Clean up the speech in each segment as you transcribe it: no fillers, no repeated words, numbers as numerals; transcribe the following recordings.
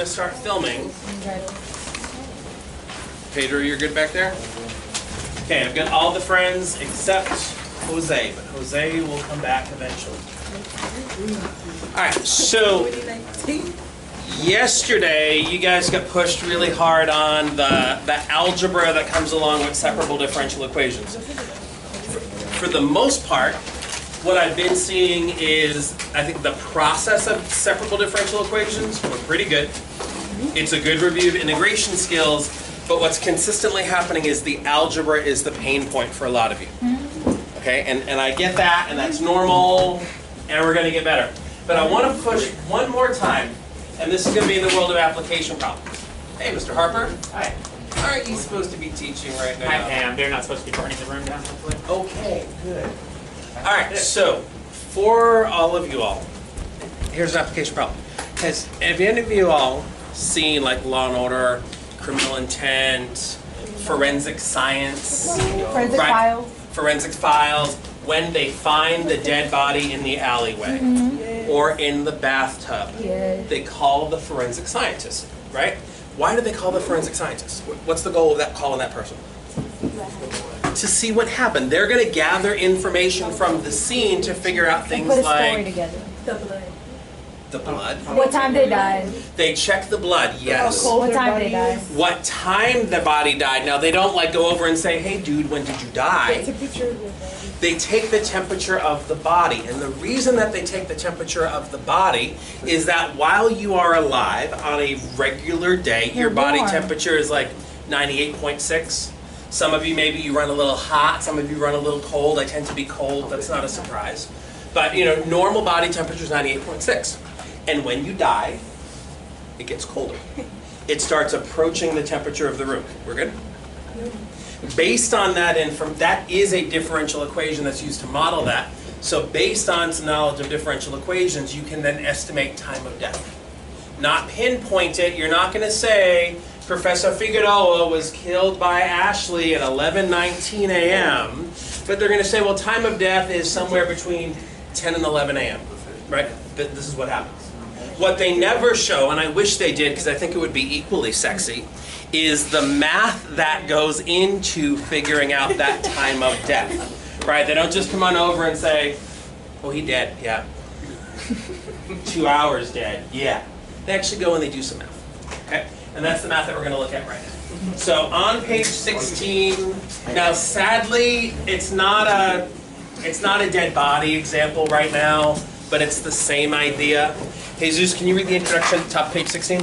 start filming. Pedro, you're good back there? Okay, I've got all the friends except Jose, but Jose will come back eventually. All right, so yesterday you guys got pushed really hard on the algebra that comes along with separable differential equations. For the most part, what I've been seeing is, I think the process of separable differential equations were pretty good. It's a good review of integration skills, but what's consistently happening is the algebra is the pain point for a lot of you. Okay, and I get that, and that's normal, and we're going to get better. But I want to push one more time, and this is going to be in the world of application problems. Hey, Mr. Harper. Hi. Aren't you supposed to be teaching right now? I am. They're not supposed to be burning the room down, hopefully. Okay, good. All right, so for all of you all, here's an application problem. Have any of you all seen like Law and Order, Criminal Intent, Forensic Science? Forensic Files, when they find the dead body in the alleyway or in the bathtub, they call the forensic scientist, right? Why do they call the forensic scientist? What's the goal of that calling that person? To see what happened. They're going to gather information from the scene to figure out things put a like story together. the blood. What time they died. They check the blood, yes. What time they died. What time the body died. Now they don't like go over and say, hey dude, when did you die? They take the temperature of the body. And the reason that they take the temperature of the body is that while you are alive on a regular day, your body temperature is like 98.6. Some of you, maybe you run a little hot, some of you run a little cold. I tend to be cold, that's not a surprise. But you know, normal body temperature is 98.6. And when you die, it gets colder. It starts approaching the temperature of the room. We're good? Based on that, that is a differential equation that's used to model that. So based on some knowledge of differential equations, you can then estimate time of death. Not pinpoint it. You're not going to say, Professor Figueroa was killed by Ashley at 11:19 a.m. But they're going to say, well, time of death is somewhere between 10 and 11 a.m. Right? This is what happens. What they never show, and I wish they did because I think it would be equally sexy, is the math that goes into figuring out that time of death. Right? They don't just come on over and say, oh, he dead, yeah. 2 hours dead, yeah. They actually go and they do some math. Okay? And that's the math that we're going to look at right now. So on page 16, now sadly, it's not a dead body example right now, but it's the same idea. Jesus, can you read the introduction at the top of page 16?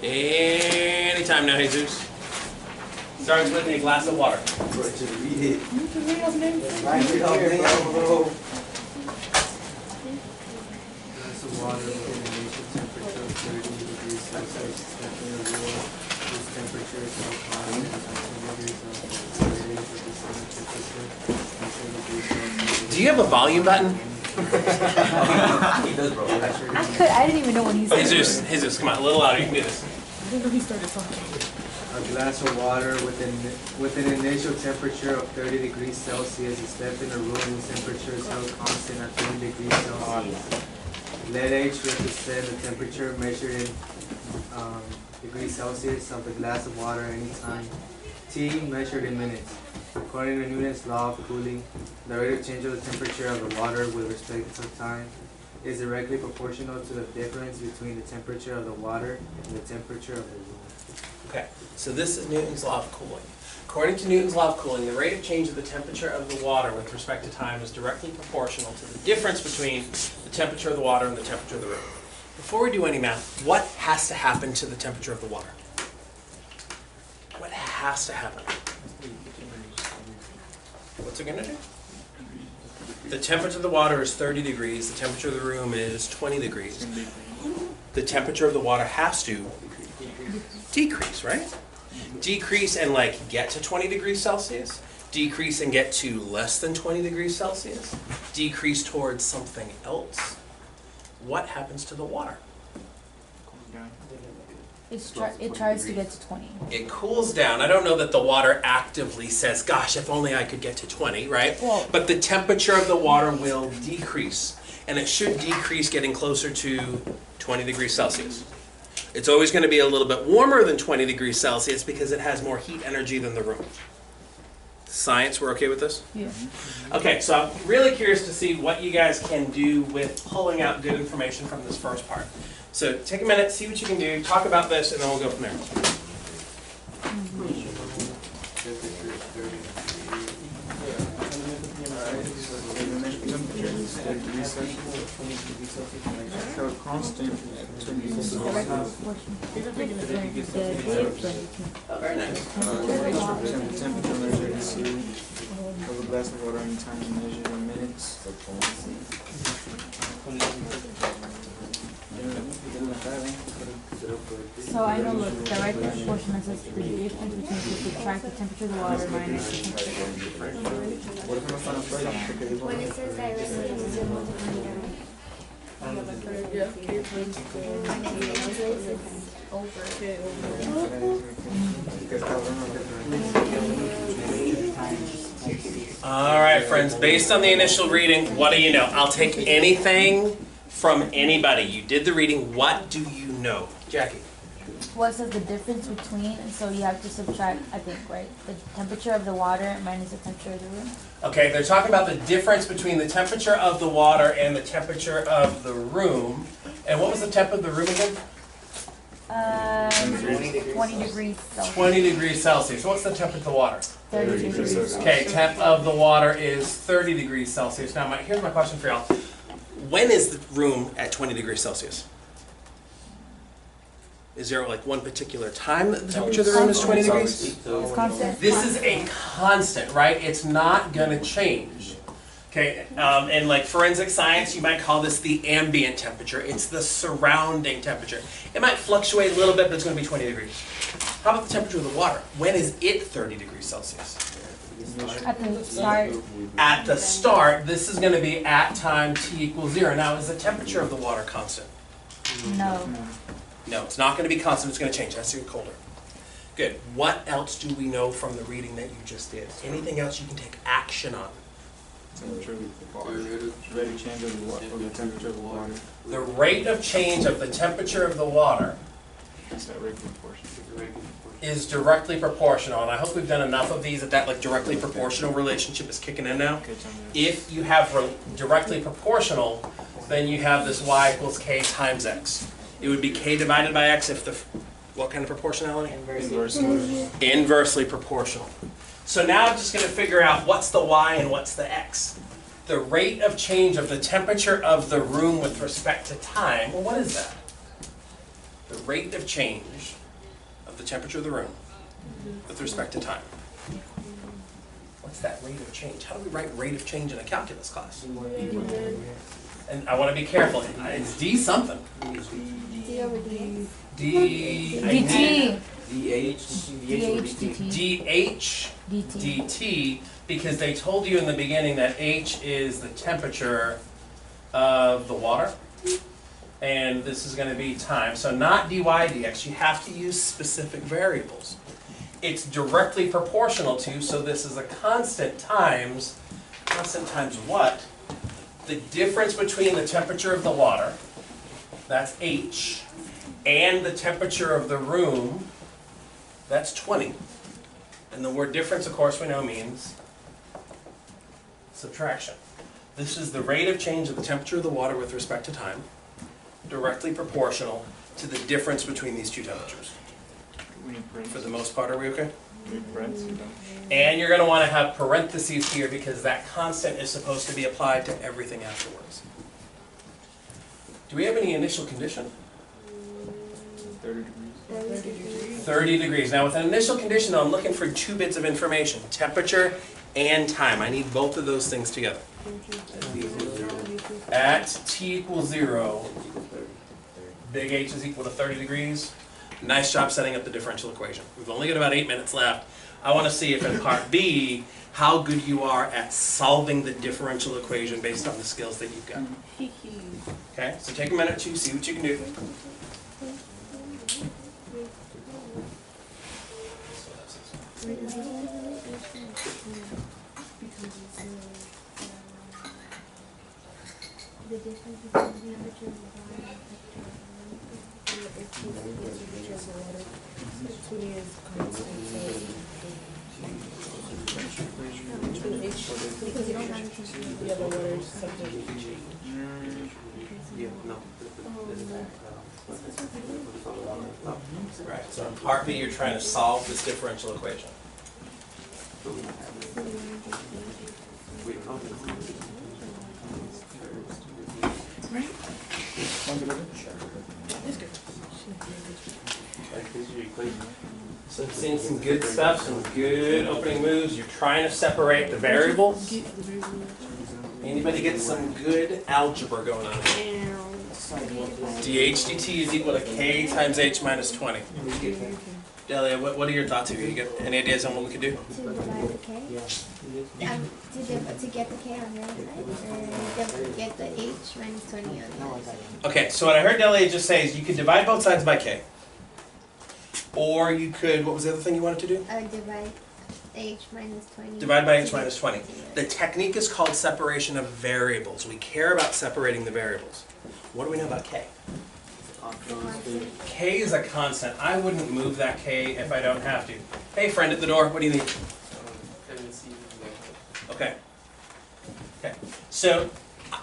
Anytime now, Jesus. Starts with a glass of water. Do you have a volume button? He does, bro. I didn't even know when he said Jesus, come on, a little louder. You can do this. I didn't know he started talking. A glass of water with an initial temperature of 30 degrees Celsius is left in a room whose temperature is held constant at 20 degrees Celsius. Let H represent the temperature measured in degrees Celsius of the glass of water anytime. T measured in minutes. According to Newton's law of cooling, the rate of change of the temperature of the water with respect to time is directly proportional to the difference between the temperature of the water and the temperature of the room. Okay, so this is Newton's law of cooling. According to Newton's law of cooling, the rate of change of the temperature of the water with respect to time is directly proportional to the difference between the temperature of the water and the temperature of the room. Before we do any math, what has to happen to the temperature of the water? What has to happen? What's it going to do? The temperature of the water is 30 degrees. The temperature of the room is 20 degrees. The temperature of the water has to decrease, right? Decrease and like get to 20 degrees Celsius. Decrease and get to less than 20 degrees Celsius. Decrease towards something else. What happens to the water? It tries to get to 20. It cools down. I don't know that the water actively says, gosh, if only I could get to 20, right? Well- But the temperature of the water will decrease. And it should decrease getting closer to 20 degrees Celsius. It's always going to be a little bit warmer than 20 degrees Celsius because it has more heat energy than the room. Science, we're okay with this? Yeah. Okay, so I'm really curious to see what you guys can do with pulling out good information from this first part. So take a minute, see what you can do, talk about this, and then we'll go from there. So constant Oh, very nice. temperature measured in C of a glass of water in time measured in minutes. So I know, look, the right proportion that says the difference between if you subtract the temperature of the water minus the temperature of the When it says that All right, friends, based on the initial reading, what do you know? I'll take anything from anybody. You did the reading, what do you know? Jackie? Well, it says the difference between, so you have to subtract, I think, right? The temperature of the water minus the temperature of the room. Okay, they're talking about the difference between the temperature of the water and the temperature of the room. And what was the temp of the room again? 20 degrees Celsius. 20 degrees Celsius. What's the temp of the water? 30 degrees Celsius. Okay, temp of the water is 30 degrees Celsius. Now, here's my question for y'all. When is the room at 20 degrees Celsius? Is there like one particular time that the temperature of the room is 20 degrees? It's constant. This is a constant, right? It's not going to change. Okay, in like forensic science, you might call this the ambient temperature. It's the surrounding temperature. It might fluctuate a little bit, but it's going to be 20 degrees. How about the temperature of the water? When is it 30 degrees Celsius? At the start. At the start, this is going to be at time t equals 0. Now, is the temperature of the water constant? No. No, it's not going to be constant. It's going to change. It has to get colder. Good. What else do we know from the reading that you just did? Anything else you can take action on? Temperature of the water. Rate of change of the water. Or the temperature of the water. The rate of change of the temperature of the water Is that rate proportional? is directly proportional, and I hope we've done enough of these that like directly proportional relationship is kicking in now. Okay, tell me that. If you have directly proportional, then you have this y equals k times x. It would be k divided by x if the, what kind of proportionality? Inversely. Inversely proportional. So now I'm just going to figure out what's the y and what's the x. The rate of change of the temperature of the room with respect to time, well, what is that? The rate of change of the temperature of the room with respect to time. What's that rate of change? How do we write rate of change in a calculus class? And I want to be careful. It's d something. D over dx. D. DT. DH DT. dt, because they told you in the beginning that H is the temperature of the water, and this is going to be time. So not dy dx, you have to use specific variables. It's directly proportional to, so this is a constant times what? The difference between the temperature of the water, that's H, and the temperature of the room, that's 20. And the word difference, of course, we know means subtraction. This is the rate of change of the temperature of the water with respect to time, directly proportional to the difference between these two temperatures. We need parentheses. For the most part, are we okay? We need parentheses. And you're going to want to have parentheses here because that constant is supposed to be applied to everything afterwards. Do we have any initial condition? 30 degrees. 30 degrees. Now with an initial condition, I'm looking for two bits of information, temperature and time. I need both of those things together. At t equals 0, big H is equal to 30 degrees. Nice job setting up the differential equation. We've only got about 8 minutes left. I want to see if in part B, how good you are at solving the differential equation based on the skills that you've got. Okay, so take a minute to see what you can do. The distance between the temperature of the body and because you don't have a temperature. Yeah, the water is Right, so in part B, you're trying to solve this differential equation. So I've seen some good stuff, some good opening moves. You're trying to separate the variables. Anybody get some good algebra going on? dH dt is equal to k times h minus 20. Delia, what are your thoughts here? You get any ideas on what we could do? To divide the k? To get the k on the other side? Or get the h minus 20 on the other side? Okay, so what I heard Delia just say is you could divide both sides by k. Or you could, what was the other thing you wanted to do? Divide h minus 20. Divide by h minus 20. The technique is called separation of variables. We care about separating the variables. What do we know about k? K is a constant. I wouldn't move that k if I don't have to. Hey, friend at the door, what do you need? Okay. Okay. So,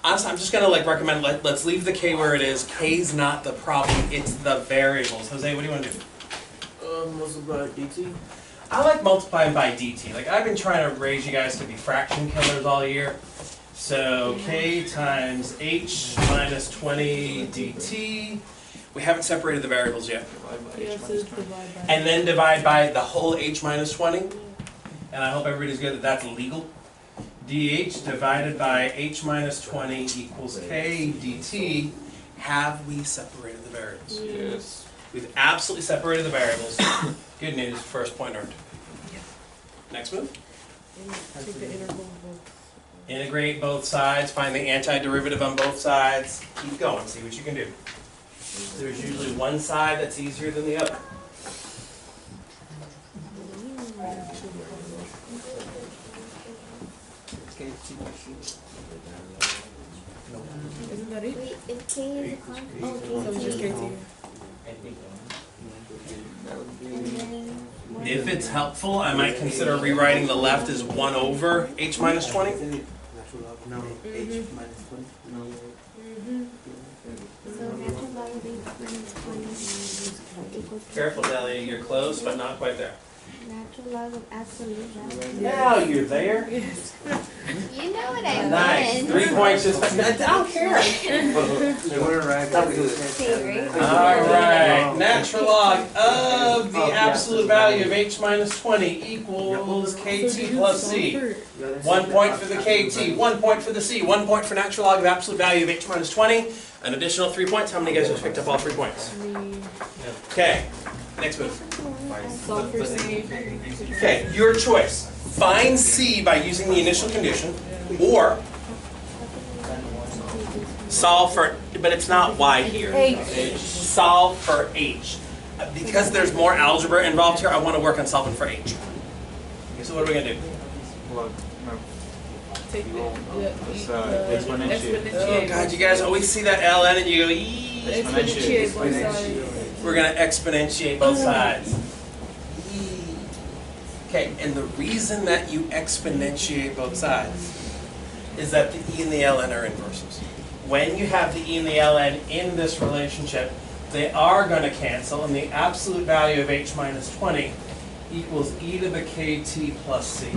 honestly, I'm just going to recommend let's leave the k where it is. K's not the problem, it's the variables. Jose, what do you want to do? Multiply dt. I like multiplying by dt. I've been trying to raise you guys to be fraction killers all year. So k times h minus 20 dt. We haven't separated the variables yet. And then divide by the whole h minus 20. And I hope everybody's good that that's legal. dh divided by h minus 20 equals k dt. Have we separated the variables? Yes. We've absolutely separated the variables. Good news, first point earned. Next move. Integrate both sides, find the antiderivative on both sides. Keep going, see what you can do. There's usually one side that's easier than the other. Isn't that it? Wait, if k is a constant, So it's just k KT. If it's helpful, I might consider rewriting the left as 1 over h minus 20. No, h minus 20. No. So natural log of h minus 20 equals Careful, Delia, you're close, but not quite there. natural log of absolute value. Now you're there. You know what I Nice. meant. 3 points just I don't care. They weren't right. Alright, natural log of the absolute value of h minus 20 equals kt plus c. 1 point for the kt, 1 point for the c, 1 point for natural log of absolute value of h minus 20. An additional 3 points. How many guys just picked up all 3 points? Okay, next move. Okay, your choice. Find c by using the initial condition, or solve for, but it's not y here. Solve for h. Because there's more algebra involved here, I want to work on solving for h. Okay, so what are we going to do? Take exponentiate. Oh God, you guys always see that ln and you go, eee. Exponentiate. We're going to exponentiate both sides. Okay, and the reason that you exponentiate both sides is that the e and the ln are inverses. When you have the e and the ln in this relationship, they are going to cancel, and the absolute value of h minus 20 equals e to the kt plus c.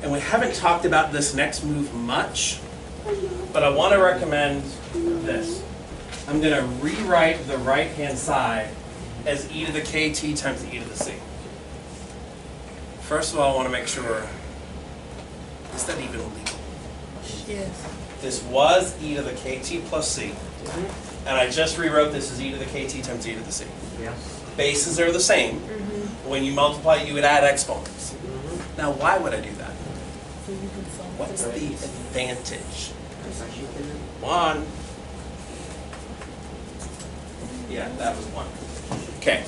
And we haven't talked about this next move much, but I want to recommend this. I'm going to rewrite the right-hand side as e to the kt times e to the c. First of all, I want to make sure, is that even legal? Yes. This was e to the kt plus c, and I just rewrote this as e to the kt times e to the c. Yeah. Bases are the same. When you multiply, you would add exponents. Now, why would I do that? What's the advantage? 1. Yeah, that was 1. Okay,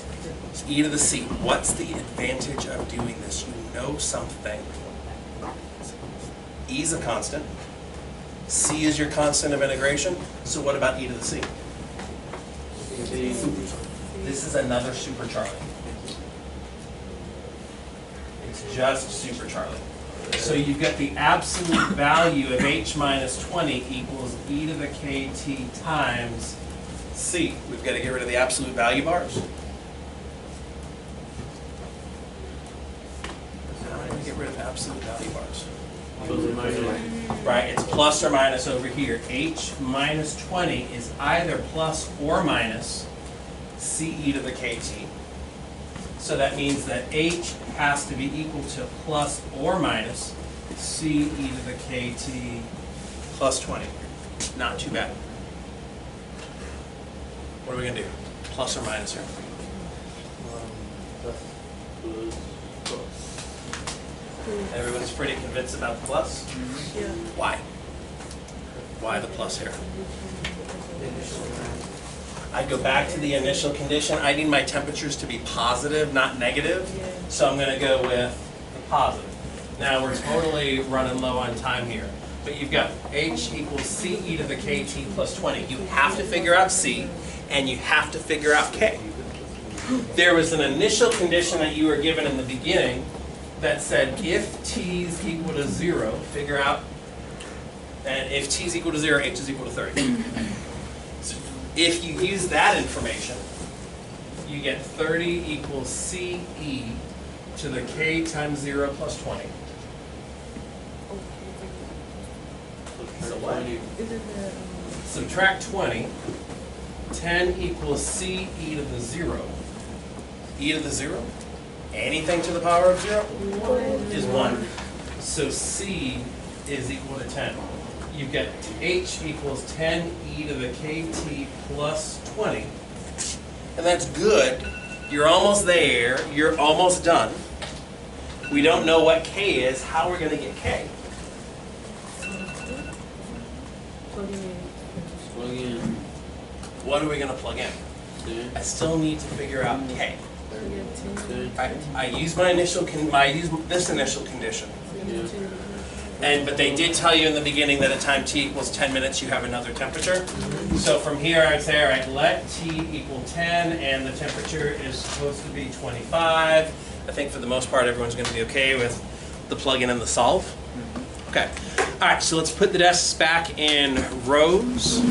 so e to the c. What's the advantage of doing this? You know something. E is a constant. C is your constant of integration. So what about e to the c? This is another super Charlie. It's just super Charlie. So you've got the absolute value of h minus 20 equals e to the kt times c. We've got to get rid of the absolute value bars. How do we get rid of absolute value bars? Right, it's plus or minus over here. H minus 20 is either plus or minus c e to the kt. So that means that h has to be equal to plus or minus c e to the kt plus 20. Not too bad. What are we going to do? Plus or minus here? Everyone's pretty convinced about the plus? Yeah. Why? Why the plus here? I go back to the initial condition. I need my temperatures to be positive, not negative. So I'm going to go with the positive. Now we're totally running low on time here. But you've got h equals c e to the kt plus 20. You have to figure out c, and you have to figure out k. There was an initial condition that you were given in the beginning that said if t is equal to 0, figure out, and if t is equal to 0, h is equal to 30. So if you use that information, you get 30 equals c e to the k times 0 plus 20. So what? Subtract 20. 10 equals c e to the 0. E to the 0? Anything to the power of 0 is 1. So c is equal to 10. You get h equals 10 e to the kt plus 20. And that's good. You're almost there. You're almost done. We don't know what k is. How are we going to get k? Plug in. What are we going to plug in? I still need to figure out k. I use my initial I use this initial condition. But they did tell you in the beginning that at time t equals 10 minutes you have another temperature. So from here I would say, all right, let t equal 10 and the temperature is supposed to be 25. I think for the most part everyone's going to be okay with the plug-in and the solve. Okay. All right, so let's put the desks back in rows.